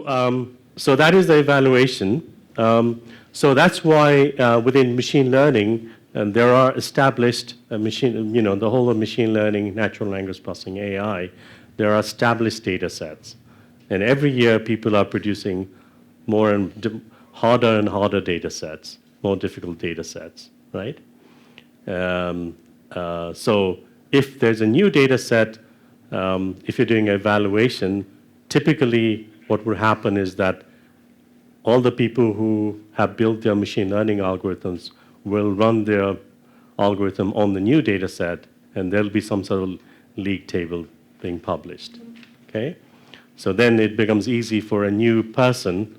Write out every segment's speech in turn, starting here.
So that is the evaluation. So that's why within machine learning, there are established the whole of machine learning, natural language processing, AI, there are established data sets. And every year, people are producing more and harder data sets, more difficult data sets, right? So if there's a new data set, if you're doing evaluation, typically what would happen is that all the people who have built their machine learning algorithms will run their algorithm on the new data set, and there'll be some sort of league table being published, okay? So then it becomes easy for a new person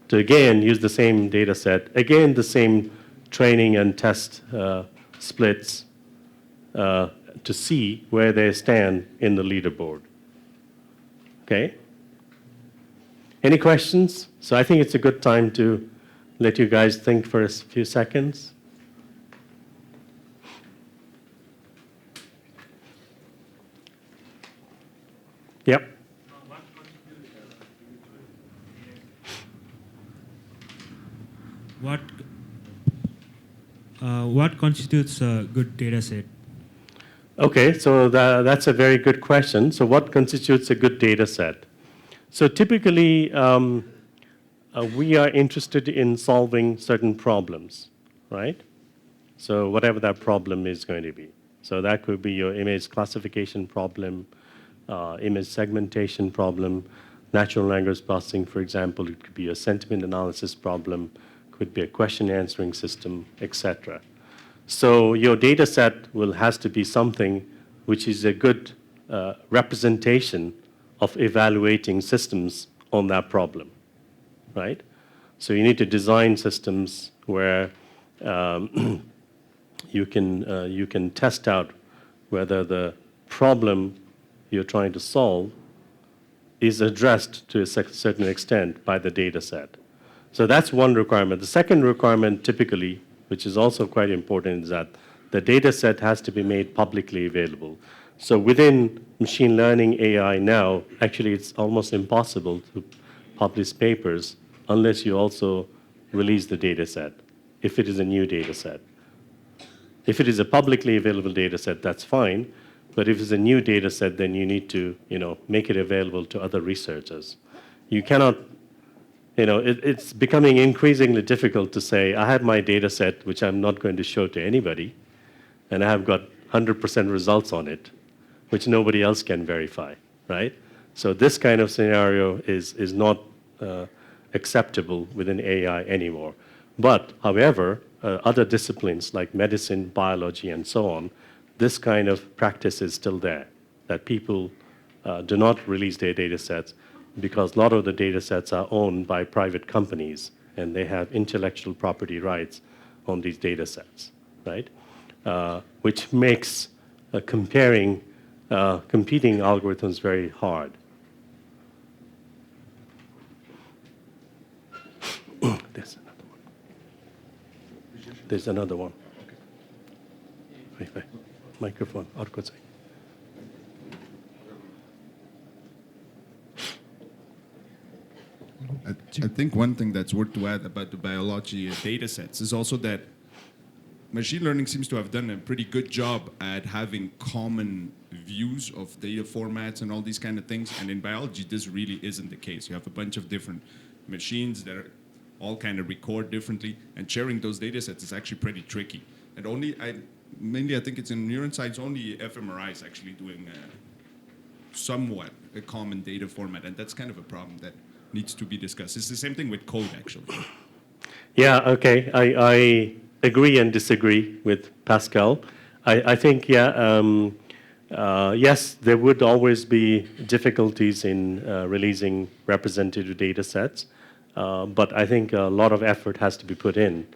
to, again, use the same data set, again, the same training and test splits to see where they stand in the leaderboard, okay? Any questions? So I think it's a good time to let you guys think for a few seconds. Yep. What constitutes a good data set? Okay, so that's a very good question. So what constitutes a good data set? So typically, we are interested in solving certain problems, right? So whatever that problem is going to be. So that could be your image classification problem, image segmentation problem, natural language processing, for example. It could be a sentiment analysis problem, could be a question answering system, etc. So your data set has to be something which is a good representation of evaluating systems on that problem, right? So you need to design systems where you can test out whether the problem you're trying to solve is addressed to a certain extent by the data set. So that's one requirement. The second requirement typically, which is also quite important, is that the data set has to be made publicly available. So within machine learning AI now, actually it's almost impossible to publish papers unless you also release the data set, if it is a new data set. If it is a publicly available data set, that's fine. But if it's a new data set, then you need to make it available to other researchers. You cannot, it's becoming increasingly difficult to say, I have my data set, which I'm not going to show to anybody, and I have got 100% results on it, which nobody else can verify, right? So this kind of scenario is not acceptable within AI anymore. But, however, other disciplines like medicine, biology, and so on, this kind of practice is still there, that people do not release their data sets because a lot of the data sets are owned by private companies and they have intellectual property rights on these data sets, right? Which makes comparing competing algorithms very hard. There's another one. There's another one. Wait. Microphone. Arko चाहिँ. I think one thing that's worth to add about the biology data sets is also that machine learning seems to have done a pretty good job at having common views of data formats and all these kind of things. And in biology, this really isn't the case. You have a bunch of different machines that all kind of record differently, and sharing those data sets is actually pretty tricky. And mainly I think it's in neuroscience, only fMRI is actually doing somewhat a common data format, and that's kind of a problem that needs to be discussed. It's the same thing with code, actually. Yeah, okay. I agree and disagree with Pascal. I think, yes, there would always be difficulties in releasing representative data sets, but I think a lot of effort has to be put in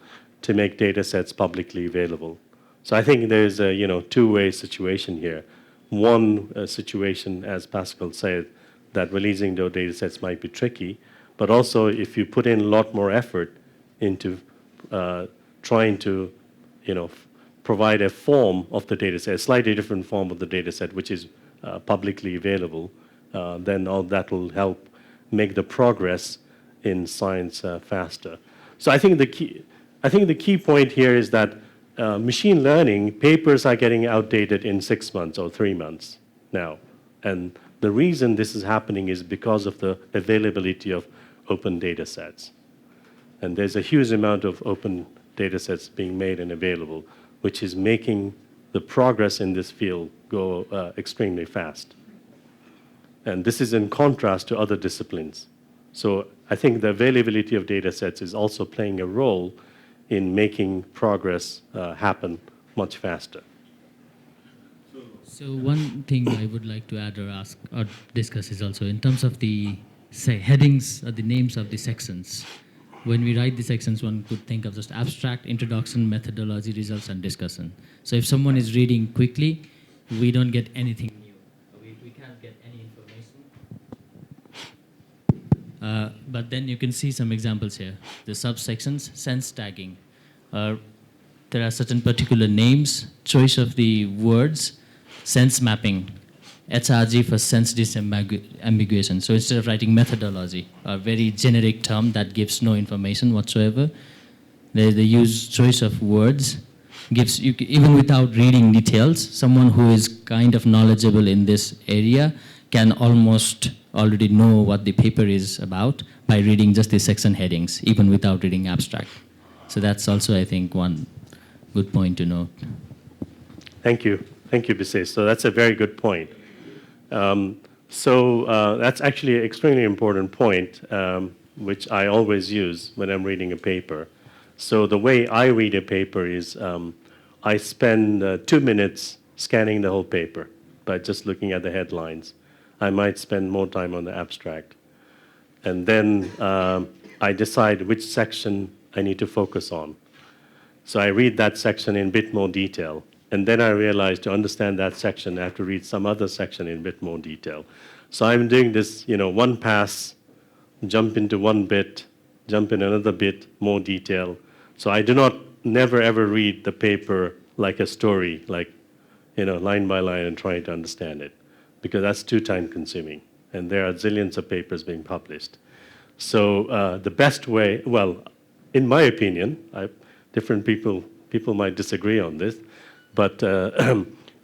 to make data sets publicly available. So I think there's a two-way situation here. One situation, as Pascal said, that releasing those data sets might be tricky, but also if you put in a lot more effort into trying to provide a form of the data set, a slightly different form of the data set, which is publicly available, then all that will help make the progress in science faster. So I think the key point here is that machine learning papers are getting outdated in 6 months or 3 months now. And the reason this is happening is because of the availability of open data sets. And there's a huge amount of open data sets being made and available, which is making the progress in this field go extremely fast. And this is in contrast to other disciplines. So I think the availability of data sets is also playing a role in making progress happen much faster. So one thing I would like to add or ask or discuss is also in terms of the headings or the names of the sections. When we write the sections, one could think of just abstract, introduction, methodology, results, and discussion. So if someone is reading quickly, we don't get anything new. We can't get any information. But then you can see some examples here. The subsections, sense tagging. There are certain particular names, choice of the words, sense mapping, HRG for sense disambiguation. So instead of writing methodology, a very generic term that gives no information whatsoever, they use choice of words, gives you, even without reading details, someone who is kind of knowledgeable in this area can almost already know what the paper is about by reading just the section headings, even without reading abstract. So that's also, I think, one good point to note. Thank you. Thank you, Bises. So that's a very good point. That's actually an extremely important point, which I always use when I'm reading a paper. So the way I read a paper is I spend 2 minutes scanning the whole paper by just looking at the headlines. I might spend more time on the abstract. And then I decide which section I need to focus on. So I read that section in a bit more detail. And then I realize to understand that section, I have to read some other section in a bit more detail. So I'm doing this, one pass, jump into one bit, jump in another bit, more detail. So I do not never ever read the paper like a story, like, line by line and trying to understand it, because that's too time consuming. And there are zillions of papers being published. So the best way, well, in my opinion, different people might disagree on this, but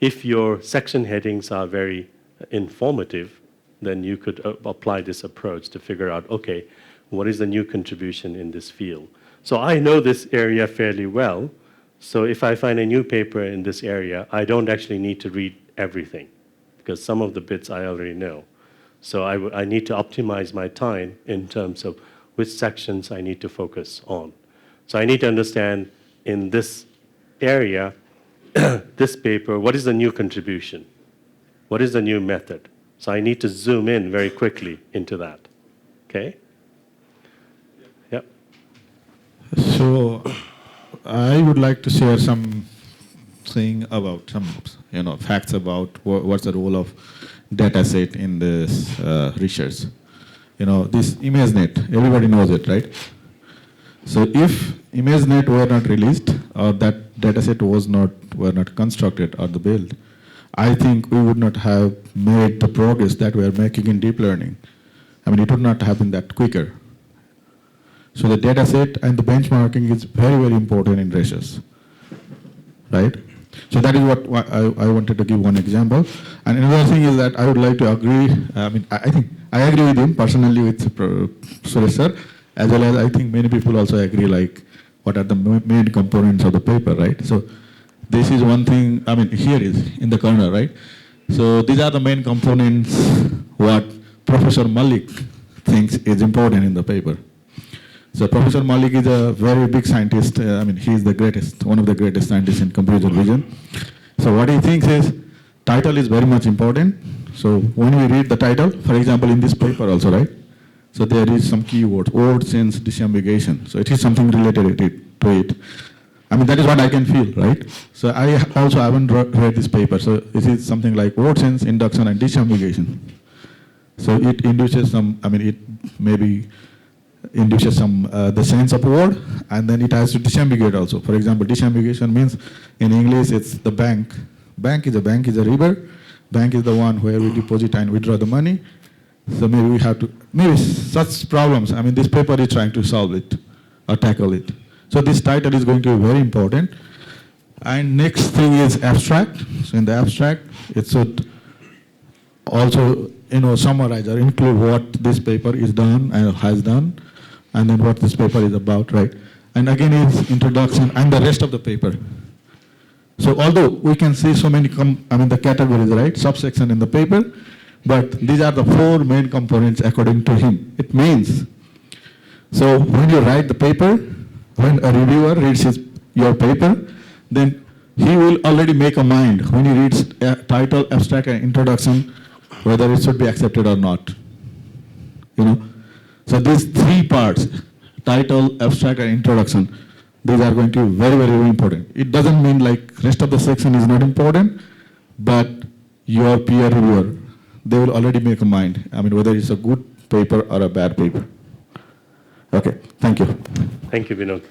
if your section headings are very informative, then you could apply this approach to figure out, okay, what is the new contribution in this field? So I know this area fairly well, so if I find a new paper in this area, I don't actually need to read everything, because some of the bits I already know. So I need to optimize my time in terms of which sections I need to focus on. So I need to understand in this area, this paper, what is the new contribution? What is the new method? So I need to zoom in very quickly into that. Okay? Yep. So I would like to share something about some facts about what's the role of data set in this research. This ImageNet, everybody knows it, right? So if ImageNet were not released, or that dataset were not constructed or the build, I think we would not have made the progress that we are making in deep learning. I mean, it would not happen that quicker. So the dataset and the benchmarking is very, very important in research, right? So that is what I wanted to give one example. And another thing is that I would like to agree. I mean, I think I agree with him personally with Suresh sir, as well as I think many people also agree, like, what are the main components of the paper, right? So this is one thing, I mean, here is in the corner, right? So these are the main components what Professor Malik thinks is important in the paper. So Professor Malik is a very big scientist. I mean, he is the greatest, one of the greatest scientists in computer vision. So what he thinks is, title is very much important. So when we read the title, for example, in this paper also, right? So there is some keywords, word sense disambiguation. So it is something related to it. I mean, that is what I can feel, right? So I also haven't read this paper. So it is something like word sense, induction, and disambiguation. So it induces some, I mean, it maybe induces some, the sense of a word, and then it has to disambiguate also. For example, disambiguation means, in English, it's the bank. Bank is a river. Bank is the one where we deposit and withdraw the money. So maybe we have to, maybe such problems, I mean, this paper is trying to solve it or tackle it. So this title is going to be very important. And next thing is abstract. So in the abstract, it should also, summarize or include what this paper is done and has done, and then what this paper is about, right? And again, is introduction and the rest of the paper. So although we can see so many, the categories, right, subsection in the paper, but these are the 4 main components according to him. It means, so when you write the paper, when a reviewer reads your paper, then he will already make a mind when he reads title, abstract, and introduction, whether it should be accepted or not. So these 3 parts, title, abstract, and introduction, these are going to be very, very, very important. It doesn't mean like rest of the section is not important, but your peer reviewer, they will already make a mind. I mean, whether it's a good paper or a bad paper. Okay, thank you. Thank you, Vinod.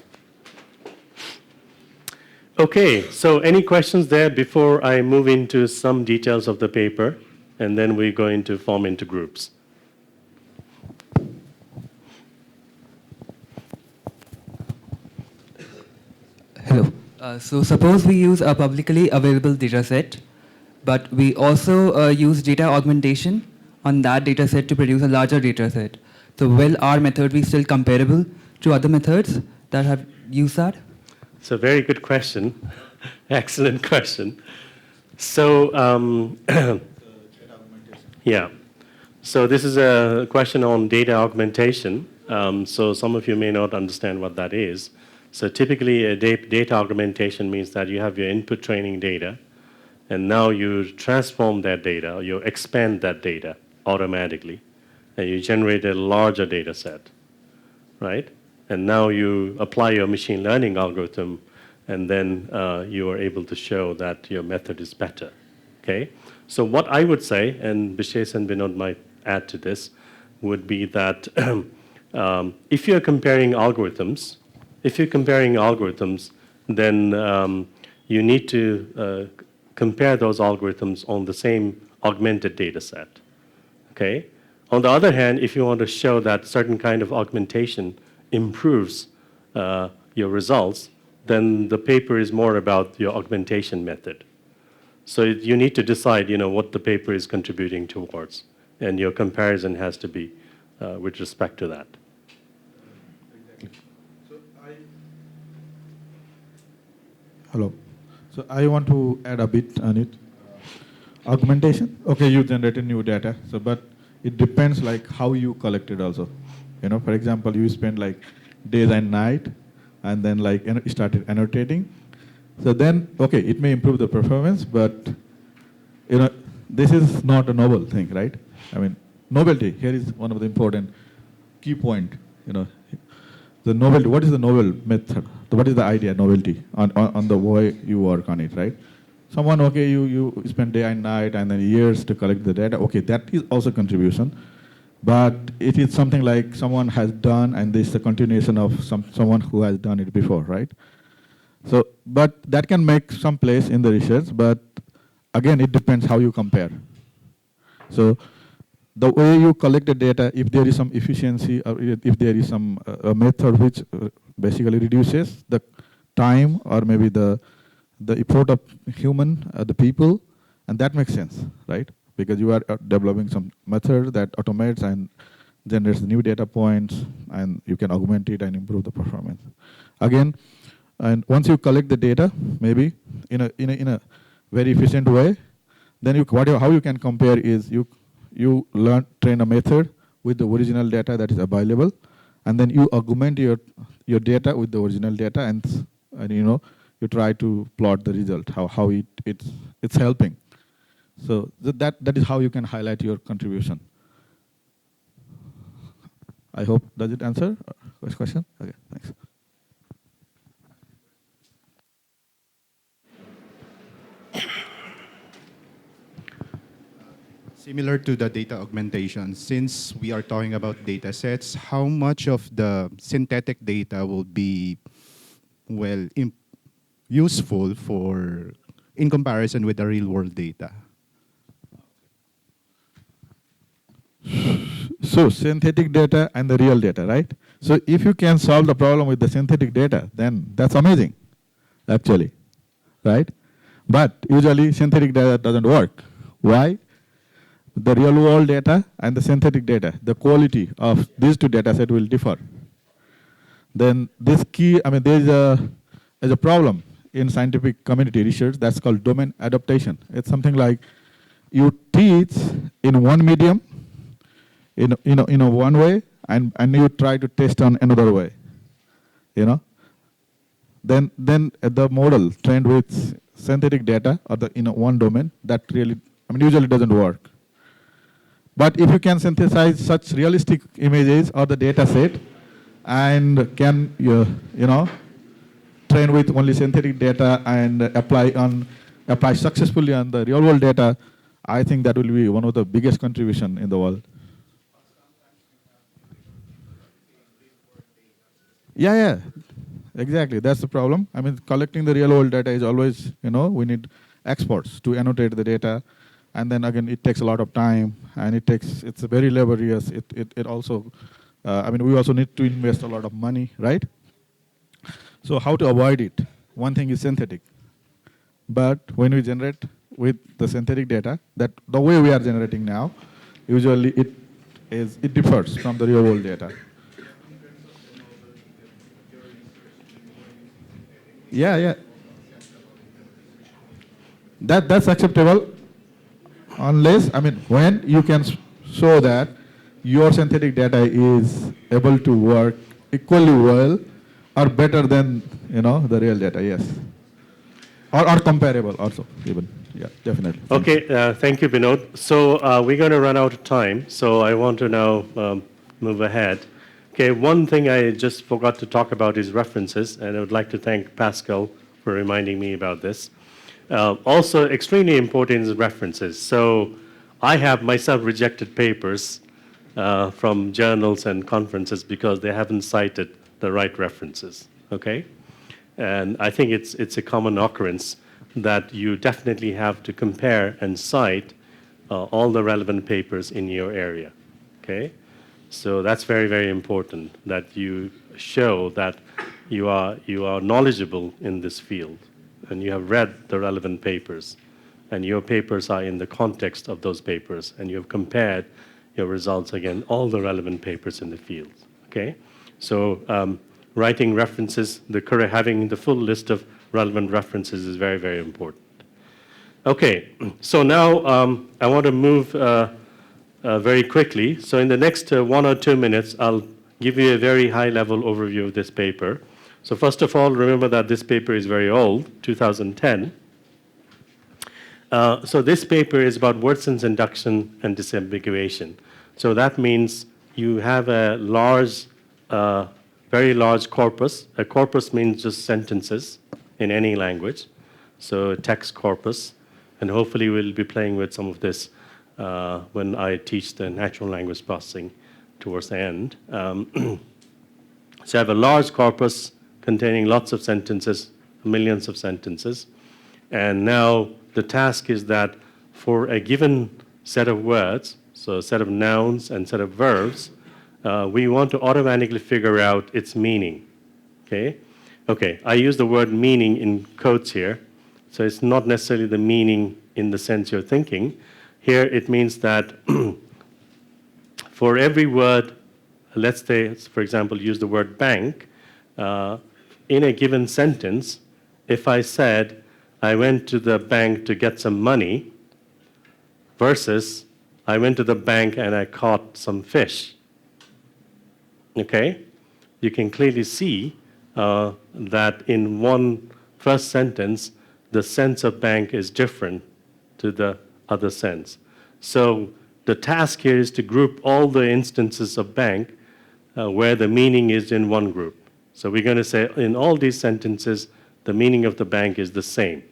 Okay, so any questions there before I move into some details of the paper, and then we go into form into groups? Hello. So suppose we use a publicly available data set, but we also use data augmentation on that data set to produce a larger data set. So will our method be still comparable to other methods that have used that? It's a very good question. Excellent question. So, yeah. So this is a question on data augmentation. So some of you may not understand what that is. So typically, a data augmentation means that you have your input training data, and now you transform that data, or you expand that data automatically, and you generate a larger data set, right? And now you apply your machine learning algorithm, and then you are able to show that your method is better, okay? So what I would say, and Bishesh and Vinod might add to this, would be that if you're comparing algorithms, then you need to compare those algorithms on the same augmented data set, okay? On the other hand, if you want to show that certain kind of augmentation improves your results, then the paper is more about your augmentation method. So you need to decide, what the paper is contributing towards, and your comparison has to be with respect to that. Hello. So I want to add a bit on it. Augmentation, okay, you generated new data, so but it depends like how you collect it also. For example, you spend like days and night, and then like started annotating. So then, okay, it may improve the performance, but this is not a novel thing, right? I mean, novelty here is one of the important key point. The novelty. What is the novel method? What is the idea, novelty, on the way you work on it, right? Someone, okay, you spend day and night and then years to collect the data. Okay, that is also contribution. But it is something like someone has done, and this is a continuation of someone who has done it before, right? So, but that can make some place in the research, but again, it depends how you compare. So, the way you collect the data, if there is some efficiency, or if there is some a method which basically reduces the time or maybe the effort of human, the people, and that makes sense, right? Because you are developing some method that automates and generates new data points, and you can augment it and improve the performance. Again, and once you collect the data, maybe in a very efficient way, then how you can compare is you train a method with the original data that is available, and then you augment your data with the original data, and you try to plot the result, how it's helping. So that is how you can highlight your contribution. I hope, does it answer this question? Okay, thanks. Similar to the data augmentation, since we are talking about data sets, how much of the synthetic data will be, well, useful in comparison with the real world data? So synthetic data and the real data, right? So if you can solve the problem with the synthetic data, then that's amazing, actually, right? But usually synthetic data doesn't work. Why? The real world data and the synthetic data, the quality of these two data sets will differ. Then this key, I mean, there's a problem in scientific community research that's called domain adaptation. It's something like you teach in one medium, in a one way, and you try to test on another way, you know. Then the model trained with synthetic data or the one domain, that really, I mean, usually doesn't work. But if you can synthesize such realistic images or the data set and can train with only synthetic data and apply successfully on the real world data, I think that will be one of the biggest contribution in the world. Yeah, exactly. That's the problem. I mean, collecting the real world data is always, we need experts to annotate the data. And then again, it takes a lot of time, and it's very laborious. It also, we also need to invest a lot of money, right? So how to avoid it? One thing is synthetic. But when we generate with the synthetic data, that the way we are generating now, usually it differs from the real world data. Yeah. That's acceptable. Unless, when you can show that your synthetic data is able to work equally well or better than, the real data, yes. Or comparable also, even. Yeah, definitely. Okay, thank you, Vinod. So we're going to run out of time, so I want to now move ahead. Okay, one thing I just forgot to talk about is references, and I would like to thank Pascal for reminding me about this. Also, extremely important is references. So I have myself rejected papers from journals and conferences because they haven't cited the right references, okay? And I think it's a common occurrence that you definitely have to compare and cite all the relevant papers in your area, okay? So that's very, very important that you show that you are knowledgeable in this field and you have read the relevant papers and your papers are in the context of those papers and you have compared your results against all the relevant papers in the field, okay? So writing references, having the full list of relevant references is very, very important. Okay, so now I want to move very quickly. So in the next 1 or 2 minutes, I'll give you a very high-level overview of this paper. So first of all, remember that this paper is very old, 2010. So this paper is about word sense induction and disambiguation. So that means you have a large, very large corpus. A corpus means just sentences in any language. So a text corpus. And hopefully we'll be playing with some of this when I teach the natural language processing towards the end. So I have a large corpus containing lots of sentences, millions of sentences. And now the task is that for a given set of words, so a set of nouns and set of verbs, we want to automatically figure out its meaning, okay? Okay, I use the word meaning in quotes here. So it's not necessarily the meaning in the sense you're thinking. Here it means that for every word, let's say, for example, use the word bank, in a given sentence, if I said, I went to the bank to get some money, versus I went to the bank and I caught some fish, okay? You can clearly see that in one first sentence, the sense of bank is different to the other sense. So the task here is to group all the instances of bank where the meaning is in one group. So we're going to say in all these sentences, the meaning of the bank is the same.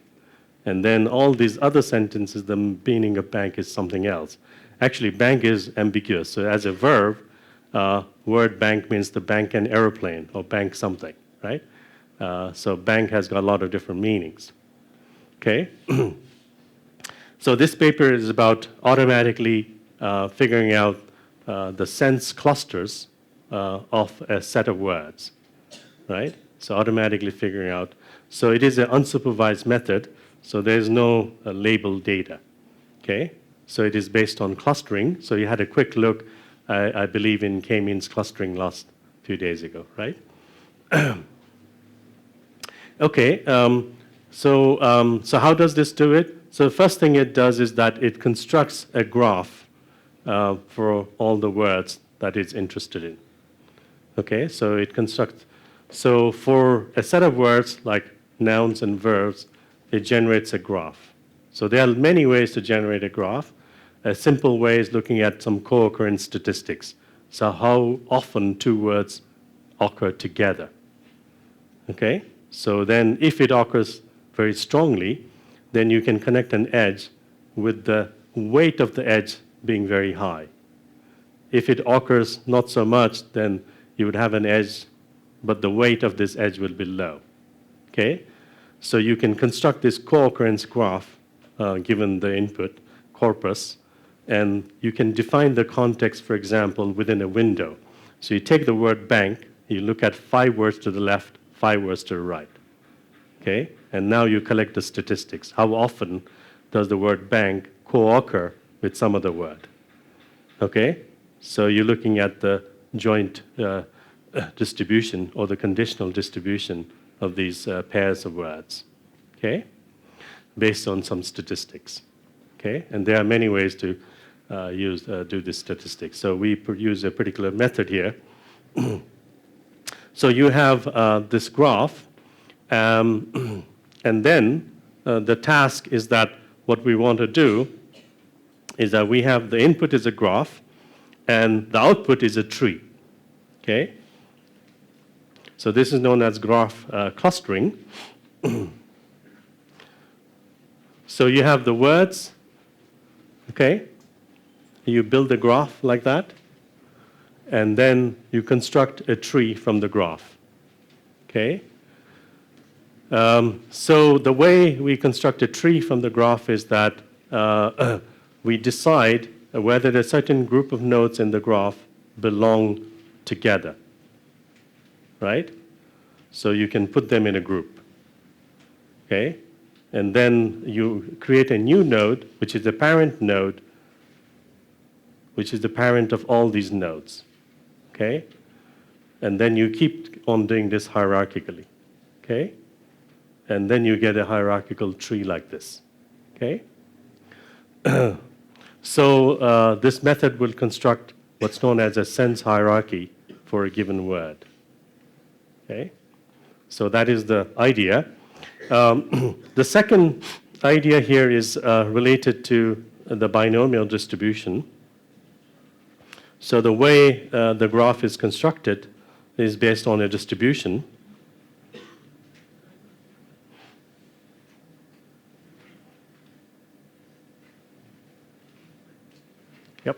And then all these other sentences, the meaning of bank is something else. Actually, bank is ambiguous. So as a verb, word bank means to bank an airplane or bank something, right? So bank has got a lot of different meanings, okay? So this paper is about automatically figuring out the sense clusters of a set of words, right? So automatically figuring out. So it is an unsupervised method, so there's no labeled data, okay? So it is based on clustering. So you had a quick look, I believe, in k-means clustering last few days ago, right? Okay, so how does this do it? So the first thing it does is that it constructs a graph for all the words that it's interested in. Okay, so it constructs. So for a set of words like nouns and verbs, it generates a graph. So there are many ways to generate a graph. A simple way is looking at some co-occurrence statistics. So how often two words occur together. Okay, so then if it occurs very strongly, then you can connect an edge with the weight of the edge being very high. If it occurs not so much, then you would have an edge, but the weight of this edge will be low. Okay, so you can construct this co-occurrence graph given the input corpus, and you can define the context, for example, within a window. So you take the word bank, you look at 5 words to the left, 5 words to the right. Okay, and now you collect the statistics. How often does the word bank co-occur with some other word? Okay, so you're looking at the joint distribution or the conditional distribution of these pairs of words, okay, based on some statistics, okay? And there are many ways to do this statistics. So we use a particular method here. So you have this graph, and then the task is that what we want to do is that we have the input is a graph, and the output is a tree, okay? So this is known as graph clustering. So you have the words, okay? You build a graph like that, and then you construct a tree from the graph, okay? So the way we construct a tree from the graph is that we decide whether a certain group of nodes in the graph belong together, right? So you can put them in a group, okay? And then you create a new node, which is the parent node, which is the parent of all these nodes, okay? And then you keep on doing this hierarchically, okay? And then you get a hierarchical tree like this, okay? So this method will construct what's known as a sense hierarchy for a given word, okay? So that is the idea. The second idea here is related to the binomial distribution. So the way the graph is constructed is based on a distribution. Yep.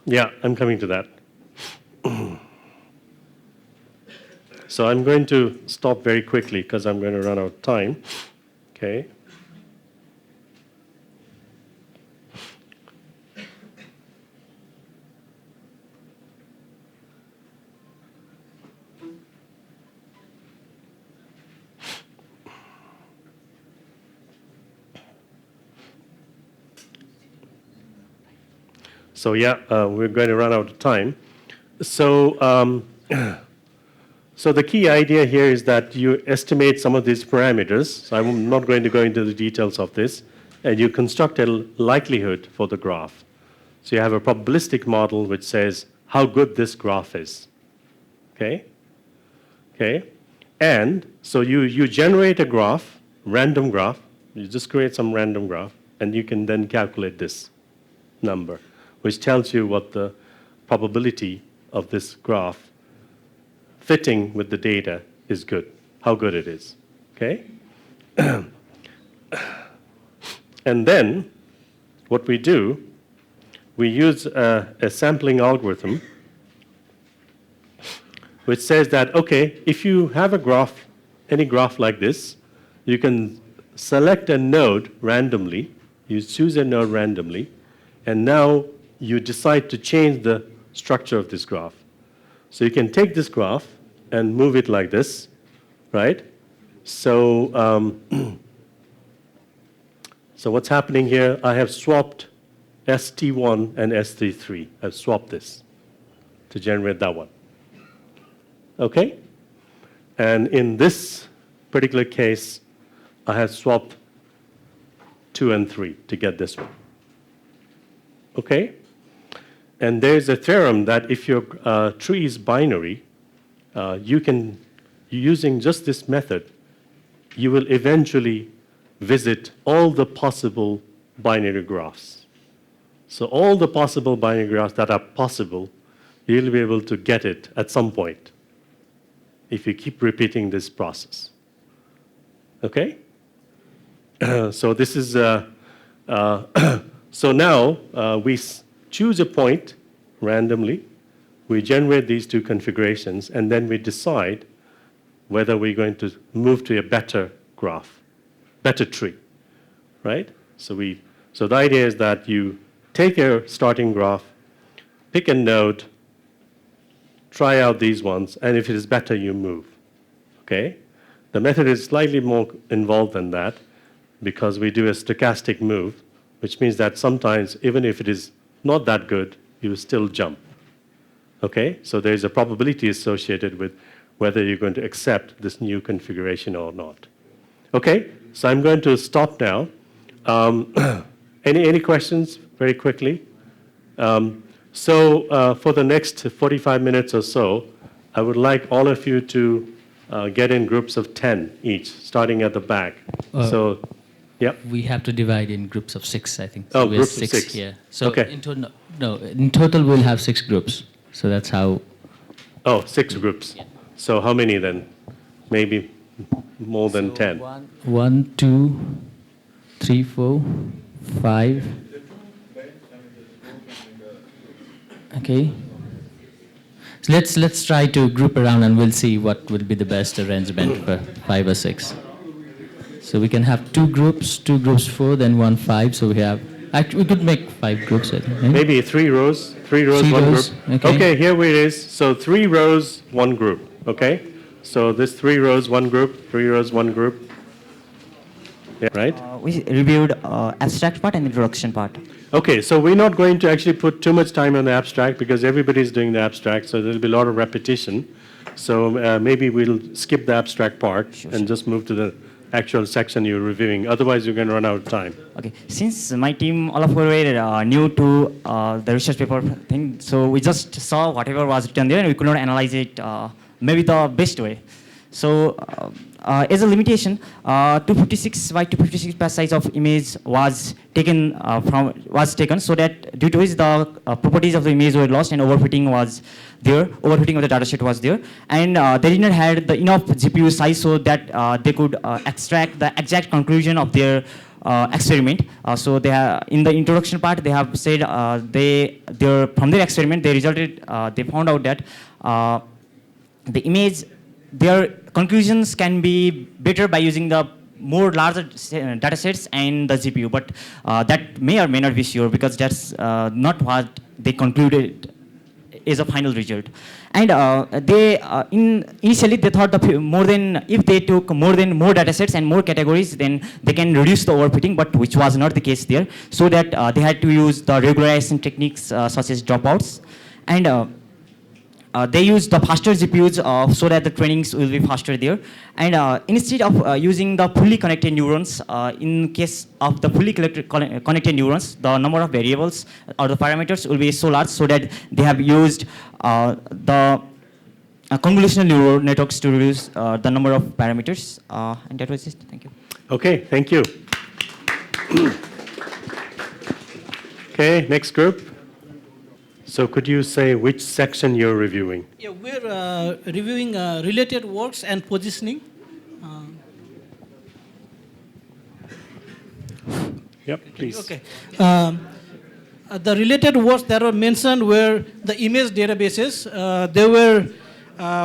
Yeah, I'm coming to that. So I'm going to stop very quickly because I'm going to run out of time. Okay. So yeah, we're going to run out of time. So so the key idea here is that you estimate some of these parameters. So I'm not going to go into the details of this. And you construct a likelihood for the graph. So you have a probabilistic model which says how good this graph is. Okay? Okay? And so you generate a graph, random graph. You just create some random graph, and you can then calculate this number, which tells you what the probability of this graph fitting with the data is good, how good it is, okay? And then what we do, we use a sampling algorithm which says that, okay, if you have a graph, any graph like this, you can select a node randomly. You choose a node randomly, and now you decide to change the structure of this graph. So you can take this graph and move it like this, right? So, so what's happening here, I have swapped ST1 and ST3. I've swapped this to generate that one. Okay? And in this particular case, I have swapped 2 and 3 to get this one. Okay? And there's a theorem that if your tree is binary, using just this method, you will eventually visit all the possible binary graphs. So all the possible binary graphs that are possible, you'll be able to get it at some point if you keep repeating this process. Okay? So this is, so now we choose a point randomly, we generate these two configurations, and then we decide whether we're going to move to a better graph, better tree, right? So the idea is that you take your starting graph, pick a node, try out these ones, and if it is better, you move, okay? The method is slightly more involved than that because we do a stochastic move, which means that sometimes, even if it is not that good, you will still jump, okay? So there's a probability associated with whether you're going to accept this new configuration or not. Okay, so I'm going to stop now. Any questions very quickly? So for the next 45 minutes or so, I would like all of you to get in groups of 10 each, starting at the back. So, yeah. We have to divide in groups of 6, I think. Oh, we groups have of 6. here. So Okay. in total we'll have 6 groups. So that's how. Oh, 6 groups. Yeah. So how many then? Maybe more than 10. 1, 2, 3, 4, 5. Okay. So let's try to group around and we'll see what will be the best arrangement for 5 or 6. So we can have 2 groups 4, then 1 5. So we have. Actually, we could make 5 groups. I think, right? Maybe 3 rows. 3 rows, 3 1 rows, group. okay. Okay, here it is. So 3 rows, 1 group. Okay. So this 3 rows, 1 group. 3 rows, 1 group. Yeah, right. We reviewed abstract part and introduction part. Okay, so we're not going to actually put too much time on the abstract because everybody's doing the abstract, so there'll be a lot of repetition. So maybe we'll skip the abstract part and just move to the actual section you're reviewing. Otherwise, you're going to run out of time. Okay, since my team, all of us were new to the research paper thing, so we just saw whatever was written there and we could not analyze it maybe the best way. So as a limitation, 256 by 256 page size of image was taken so that due to which the properties of the image were lost and overfitting was there, overfitting of the dataset was there, and they did not have the enough GPU size so that they could extract the exact conclusion of their experiment. So they have, in the introduction part, they have said from their experiment they found out that the image, their conclusions can be better by using the more larger data sets and the GPU, but that may or may not be sure because that's not what they concluded is a final result. And initially they thought if they took more data sets and more categories, then they can reduce the overfitting, but which was not the case there. So that they had to use the regularization techniques such as dropouts, and they use the faster GPUs so that the trainings will be faster there. And instead of using the fully connected neurons, in case of the fully connected neurons, the number of variables or the parameters will be so large so that they have used the convolutional neural networks to reduce the number of parameters. And that was it. Thank you. Okay, thank you. Okay, next group. So could you say which section you're reviewing? Yeah, we're reviewing related works and positioning. Yep, please. Okay. The related works that were mentioned were the image databases. There were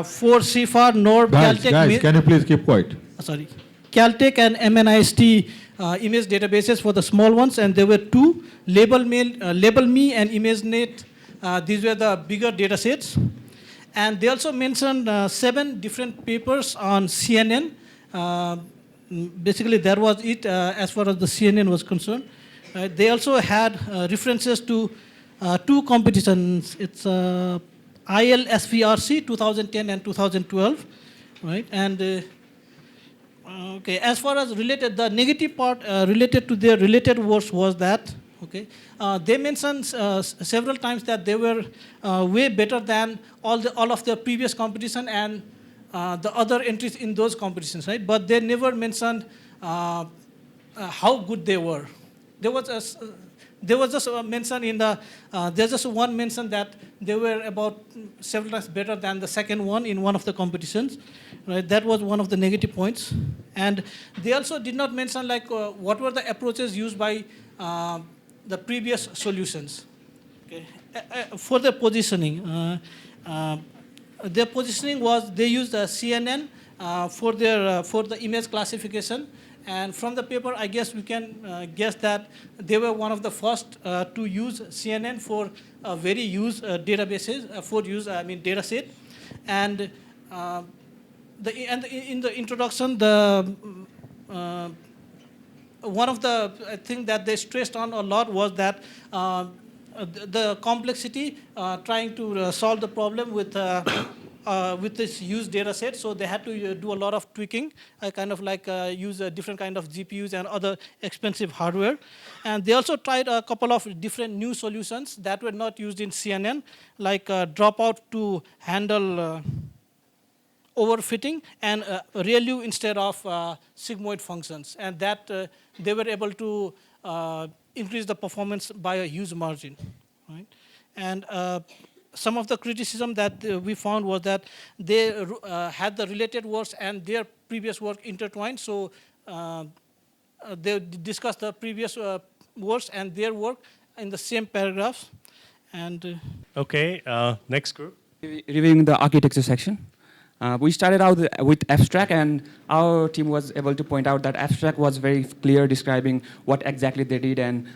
4 CIFAR, NORB, Guys, Caltech. can you please keep quiet? Sorry. Caltech and MNIST image databases for the small ones, and there were two, Label Me and ImageNet. These were the bigger data sets. And they also mentioned 7 different papers on CNN. Basically, that was it as far as the CNN was concerned. They also had references to 2 competitions. It's ILSVRC 2010 and 2012, right? And okay, as far as related, the negative part related to their related works was that, okay, they mentioned several times that they were way better than all of the previous competition and the other entries in those competitions, right? But they never mentioned how good they were. There was just a mention in the, there's just one mention that they were about several times better than the second one in one of the competitions, right? That was one of the negative points. And they also did not mention like what were the approaches used by the previous solutions, okay? For the positioning. Their positioning was they used the CNN for the image classification. And from the paper, I guess we can guess that they were one of the first to use CNN for very used databases, data set. And in the introduction, one of the things that they stressed on a lot was that the complexity trying to solve the problem with this used data set, so they had to do a lot of tweaking, kind of like use a different kind of GPUs and other expensive hardware. And they also tried a couple of different new solutions that were not used in CNN, like dropout to handle overfitting and ReLU instead of sigmoid functions. And that they were able to increase the performance by a huge margin, right? And some of the criticism that we found was that they had the related works and their previous work intertwined. So they discussed the previous works and their work in the same paragraphs. And Okay, next group. Reviewing the architecture section. We started out with abstract, and our team was able to point out that abstract was very clear, describing what exactly they did and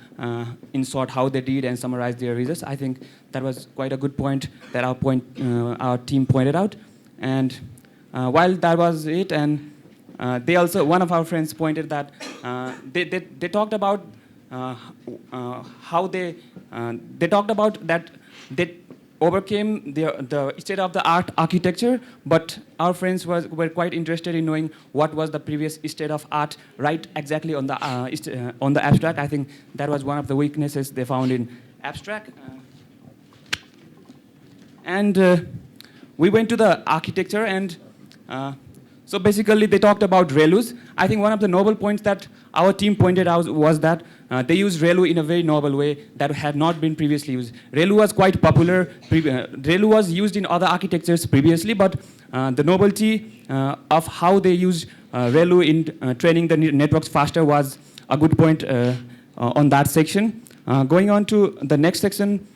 in short how they did and summarize their results. I think that was quite a good point that our team pointed out. And while that was it, and they also, one of our friends pointed that they talked about how they talked about that they overcame the state-of-the-art architecture, but our friends were quite interested in knowing what was the previous state-of-art right exactly on the abstract. I think that was one of the weaknesses they found in abstract. And we went to the architecture, and so basically they talked about ReLUs. I think one of the novel points that our team pointed out was that they used ReLU in a very novel way that had not been previously used. ReLU was quite popular. ReLU was used in other architectures previously, but the novelty of how they used ReLU in training the networks faster was a good point on that section. Going on to the next section,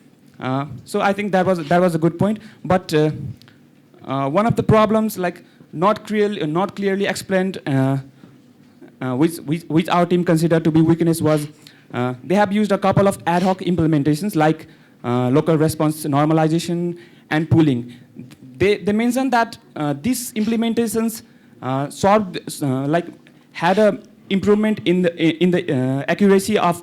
so I think that was a good point. But one of the problems, like not clearly explained, which our team considered to be weakness, was they have used a couple of ad hoc implementations like local response normalization and pooling. They mentioned that these implementations had a improvement in the accuracy of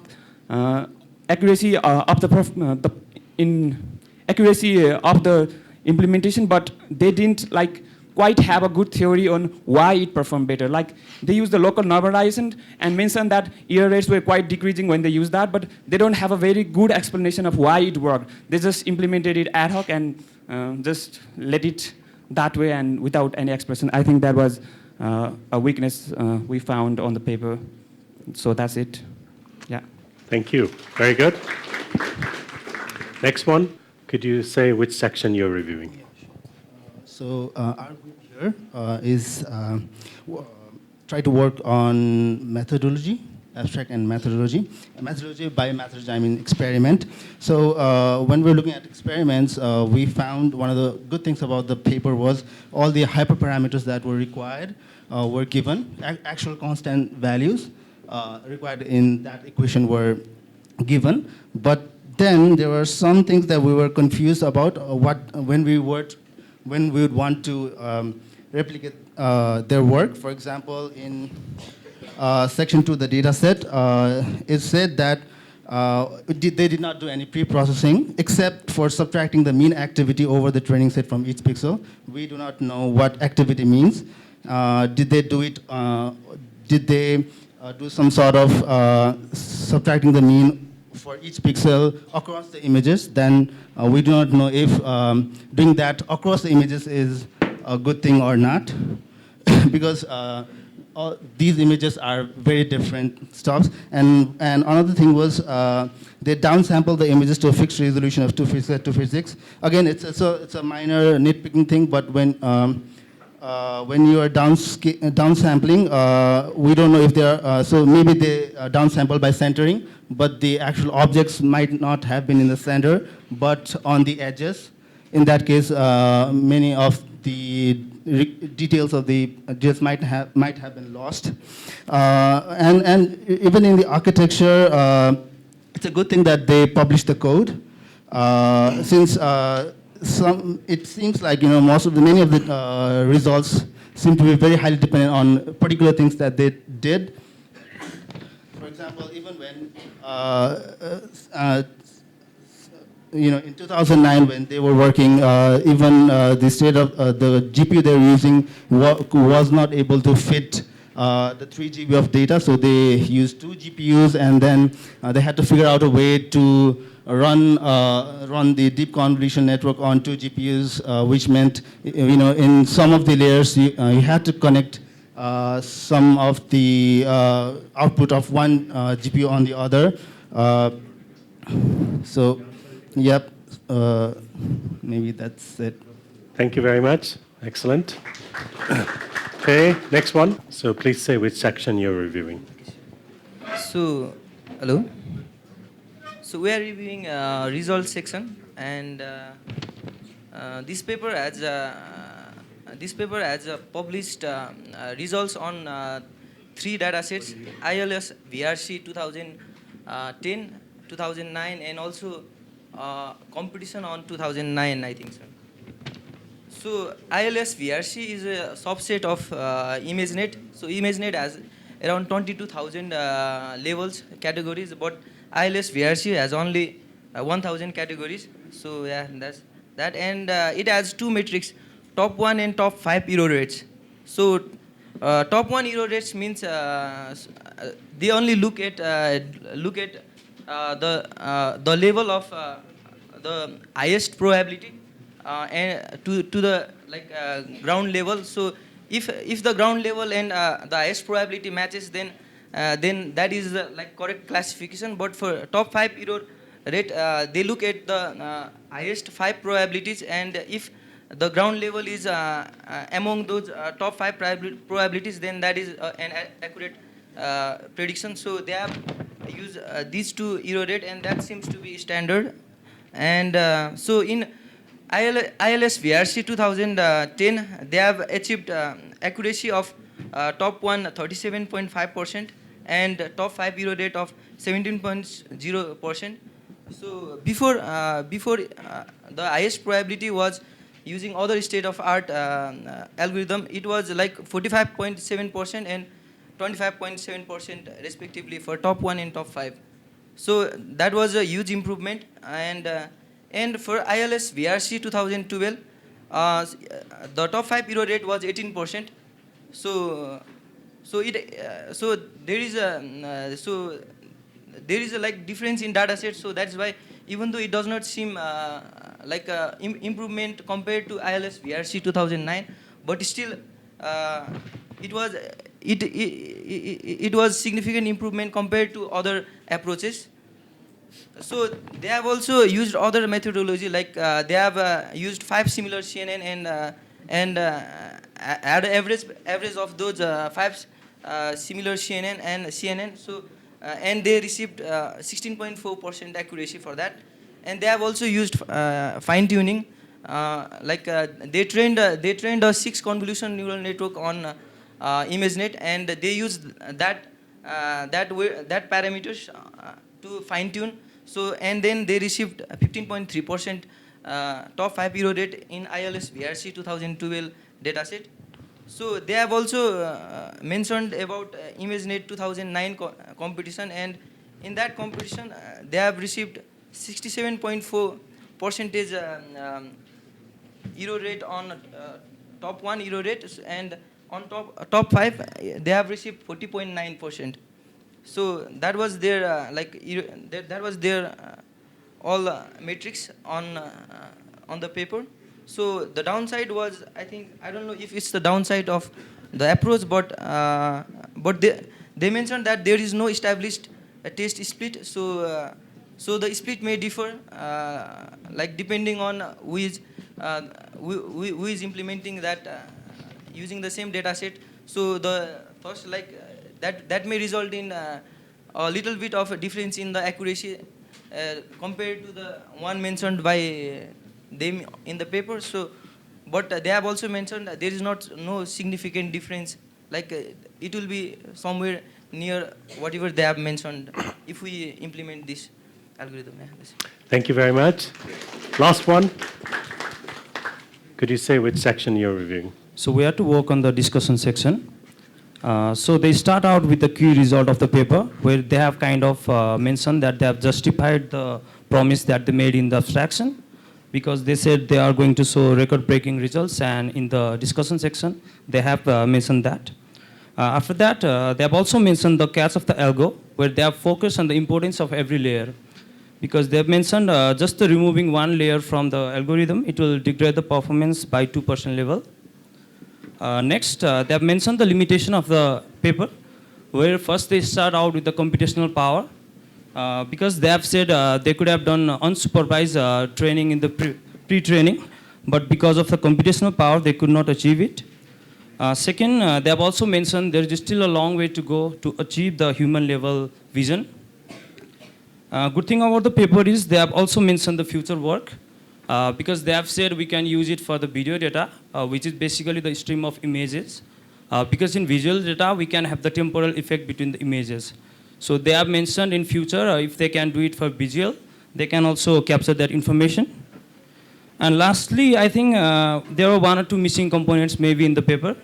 the implementation, but they didn't quite have a good theory on why it performed better. Like they used the local normalization and mentioned that error rates were quite decreasing when they used that, but they don't have a very good explanation of why it worked. They just implemented it ad hoc and just let it that way and without any expression. I think that was a weakness we found on the paper. So that's it. Yeah. Thank you. Very good. Next one. Could you say which section you're reviewing? So our group here is try to work on methodology, abstract and methodology. Methodology, by methodology, I mean experiment. So when we're looking at experiments, we found one of the good things about the paper was all the hyperparameters that were required were given, actual constant values. required in that equation were given. But then there were some things that we were confused about when we would want to replicate their work. For example, in section 2 of the data set, it said that they did not do any pre-processing except for subtracting the mean activity over the training set from each pixel. We do not know what activity means. Did they do it? Did they do some sort of subtracting the mean for each pixel across the images? Then we do not know if doing that across the images is a good thing or not, because these images are very different stuffs. And another thing was they downsampled the images to a fixed resolution of 256. Again, it's a minor nitpicking thing, but when you are downsampling, we don't know if they are, so maybe they downsample by centering, but the actual objects might not have been in the center, but on the edges. In that case, many of the details of the details might have been lost. And even in the architecture, it's a good thing that they published the code, since it seems like many of the results seem to be very highly dependent on particular things that they did. For example, even when in 2009 when they were working, even the state of the GPU they were using was not able to fit the 3 GB of data, so they used 2 GPUs, and then they had to figure out a way to run the deep convolution network on 2 GPUs, which meant in some of the layers you had to connect some of the output of one GPU on the other. So, yep, maybe that's it. Thank you very much. Excellent. Okay, next one. So please say which section you're reviewing. So, hello. So we are reviewing results section, and this paper has published results on 3 data sets: ILS VRC 2010, 2009, and also competition on 2009, I think so. So ILS VRC is a subset of ImageNet. So ImageNet has around 22,000 levels, categories, but ILS VRC has only 1,000 categories. So yeah, that's that. And it has 2 metrics, top 1 and top 5 error rates. So top 1 error rates means they only look at the level of the highest probability and to the ground level. So if the ground level and the highest probability matches, then that is correct classification. But for top 5 error rate, they look at the highest 5 probabilities, and if the ground level is among those top 5 probabilities, then that is an accurate prediction. So they have used these 2 error rate, and that seems to be standard. And so in ILS VRC 2010, they have achieved accuracy of top 1 37.5% and top 5 error rate of 17.0%. So before the highest probability was using other state-of-art algorithm, it was like 45.7% and 25.7% respectively for top 1 and top 5. So that was a huge improvement. And for ILS VRC 2012, the top 5 error rate was 18%. So there is a difference in data sets. So that's why, even though it does not seem like a improvement compared to ILS VRC 2009, but still it was significant improvement compared to other approaches. So they have also used other methodology, like they have used 5 similar CNN and add average of those 5 similar CNN and CNN. So and they received 16.4% accuracy for that. And they have also used fine tuning, they trained a 6 convolution neural network on ImageNet, and they used that that parameters to fine tune. So and then they received 15.3% top 5 error rate in ILS VRC 2012 dataset. So they have also mentioned about ImageNet 2009 competition, and in that competition they have received 67.4 percentage error rate on top 1 error rate, and on top 5 they have received 40.9%. So that was their that was their all metrics on the paper. So the downside was, I think, I don't know if it's the downside of the approach, but they mentioned that there is no established test split. So so the split may differ, like depending on who is implementing that using the same data set. So the first, like that may result in a little bit of a difference in the accuracy compared to the one mentioned by them in the paper. So, but they have also mentioned that there is no significant difference. Like it will be somewhere near whatever they have mentioned if we implement this algorithm. Yeah, Thank you very much. Last one. Could you say which section you're reviewing? So we have to work on the discussion section. So they start out with the key result of the paper, where they have kind of mentioned that they have justified the promise that they made in the abstraction, because they said they are going to show record-breaking results, and in the discussion section, they have mentioned that. After that, they have also mentioned the catch of the algo, where they have focused on the importance of every layer, because they have mentioned just the removing one layer from the algorithm, it will degrade the performance by 2% level. Next, they have mentioned the limitation of the paper, where first they start out with the computational power, because they have said they could have done unsupervised training in the pre-training, but because of the computational power, they could not achieve it. Second, they have also mentioned there is still a long way to go to achieve the human level vision. Good thing about the paper is they have also mentioned the future work, because they have said we can use it for the video data, which is basically the stream of images. Because in visual data, we can have the temporal effect between the images. So they have mentioned in future, if they can do it for visual, they can also capture that information. And lastly, I think there are one or two missing components maybe in the paper.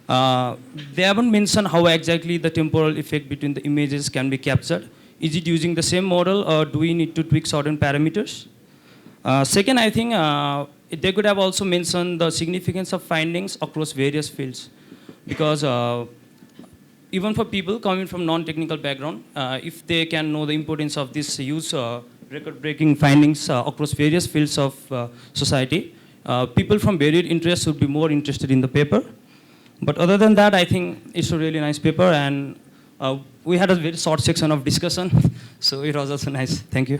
They haven't mentioned how exactly the temporal effect between the images can be captured. Is it using the same model, or do we need to tweak certain parameters? Second, I think they could have also mentioned the significance of findings across various fields, because even for people coming from non-technical background, if they can know the importance of this use record-breaking findings across various fields of society, people from varied interests would be more interested in the paper. But other than that, I think it's a really nice paper, and we had a very short section of discussion, so it was also nice. Thank you.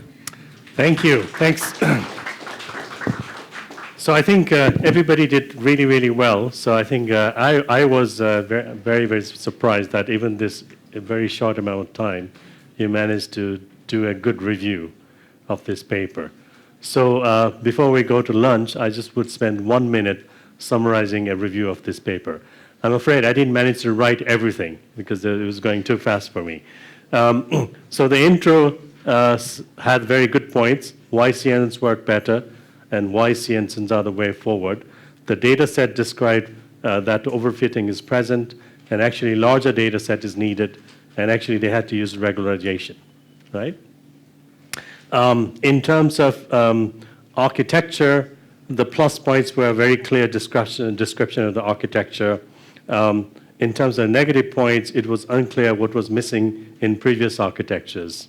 Thank you. Thanks. So I think everybody did really, really well. So I think I was very, very surprised that even this very short amount of time, you managed to do a good review of this paper. So before we go to lunch, I just would spend 1 minute summarizing a review of this paper. I'm afraid I didn't manage to write everything because it was going too fast for me. So the intro had very good points, why CNNs work better, and why CNNs are the way forward. The data set described that overfitting is present, and actually larger data set is needed, and actually they had to use regularization, right? In terms of architecture, the plus points were a very clear description of the architecture. In terms of negative points, it was unclear what was missing in previous architectures,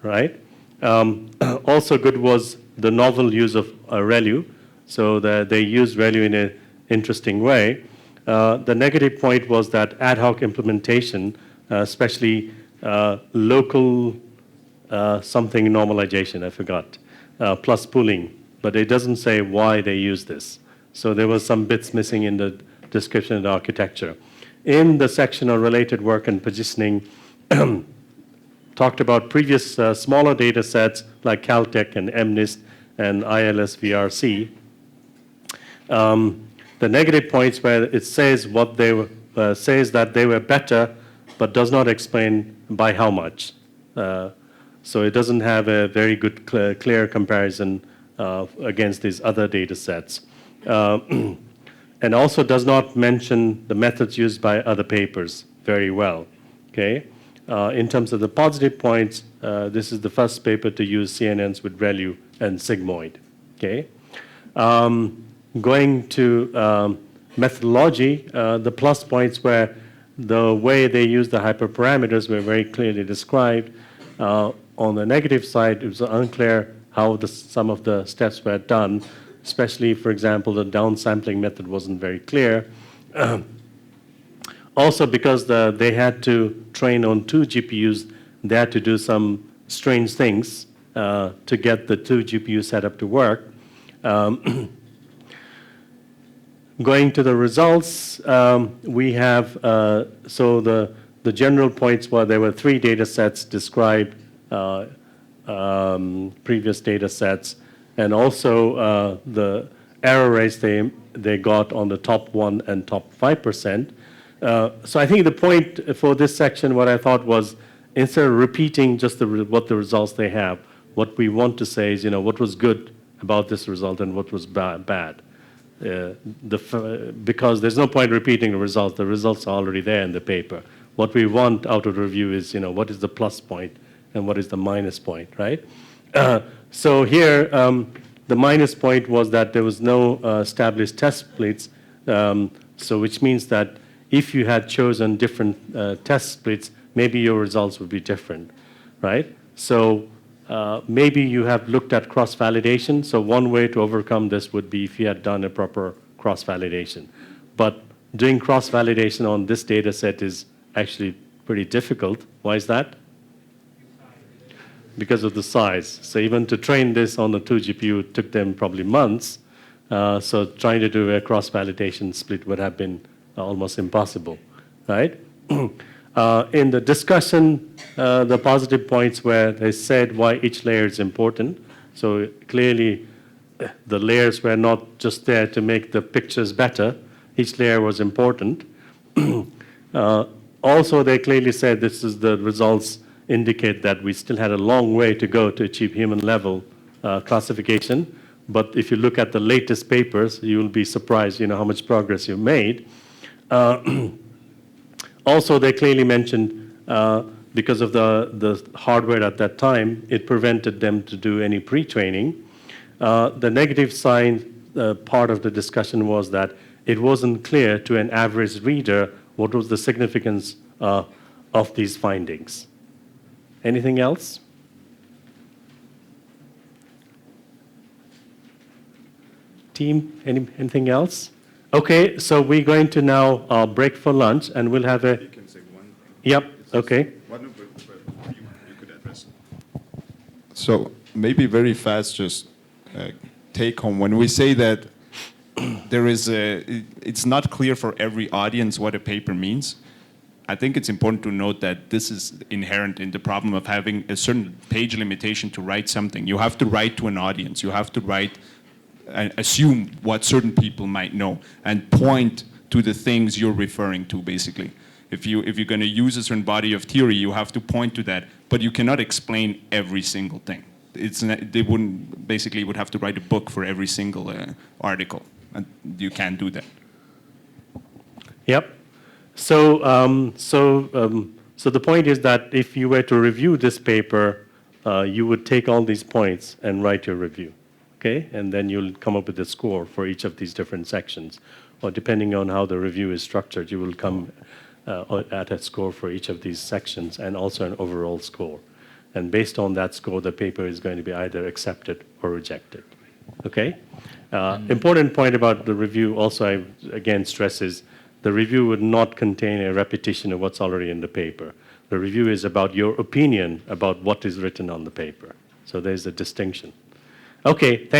right? Also good was the novel use of ReLU, so that they used ReLU in an interesting way. The negative point was that ad hoc implementation, especially local something normalization, I forgot, plus pooling, but it doesn't say why they use this. So there was some bits missing in the description of the architecture. In the section on related work and positioning, talked about previous smaller data sets like Caltech and MNIST and ILS VRC. The negative points where it says what they were, says that they were better but does not explain by how much. So it doesn't have a very good clear comparison against these other data sets. And also does not mention the methods used by other papers very well. Okay? In terms of the positive points, this is the first paper to use CNNs with ReLU and sigmoid. Okay? Going to methodology, the plus points were the way they used the hyperparameters were very clearly described. On the negative side, it was unclear how some of the steps were done, especially, for example, the downsampling method wasn't very clear. Also, because they had to train on 2 GPUs, they had to do some strange things to get the 2 GPU setup to work. Going to the results, we have, so the general points were there were 3 data sets described, previous data sets, and also the error rates they got on the top 1 and top 5%. So I think the point for this section, what I thought was, instead of repeating just what the results they have, what we want to say is, what was good about this result and what was bad. Because there's no point repeating the results are already there in the paper. What we want out of the review is, what is the plus point and what is the minus point, right? So here, the minus point was that there was no established test splits, so which means that if you had chosen different test splits, maybe your results would be different, right? So maybe you have looked at cross-validation. So one way to overcome this would be if you had done a proper cross-validation. But doing cross-validation on this data set is actually pretty difficult. Why is that? Because of the size. So even to train this on the 2 GPU took them probably months. So trying to do a cross-validation split would have been almost impossible, right? In the discussion, the positive points were they said why each layer is important. So clearly, the layers were not just there to make the pictures better. Each layer was important. Also, they clearly said this is the results indicate that we still had a long way to go to achieve human level classification. But if you look at the latest papers, you will be surprised, how much progress you've made. Also, they clearly mentioned because of the hardware at that time, it prevented them to do any pre-training. The negative side part of the discussion was that it wasn't clear to an average reader what was the significance of these findings. Anything else? Team, anything else? Okay, so we're going to now break for lunch, and we'll have a... You can say one thing. Yep, okay. You could address. So maybe very fast, just take home. When we say that it's not clear for every audience what a paper means, I think it's important to note that this is inherent in the problem of having a certain page limitation to write something. You have to write to an audience. You have to write and assume what certain people might know and point to the things you're referring to, basically. If you're going to use a certain body of theory, you have to point to that, but you cannot explain every single thing. They wouldn't, basically would have to write a book for every single article, and you can't do that. Yep. So the point is that if you were to review this paper, you would take all these points and write your review, okay? And then you'll come up with a score for each of these different sections. Or depending on how the review is structured, you will come at a score for each of these sections and also an overall score. And based on that score, the paper is going to be either accepted or rejected, okay? Important point about the review also, I again stress is, the review would not contain a repetition of what's already in the paper. The review is about your opinion about what is written on the paper. So there's a distinction. Okay, thank you.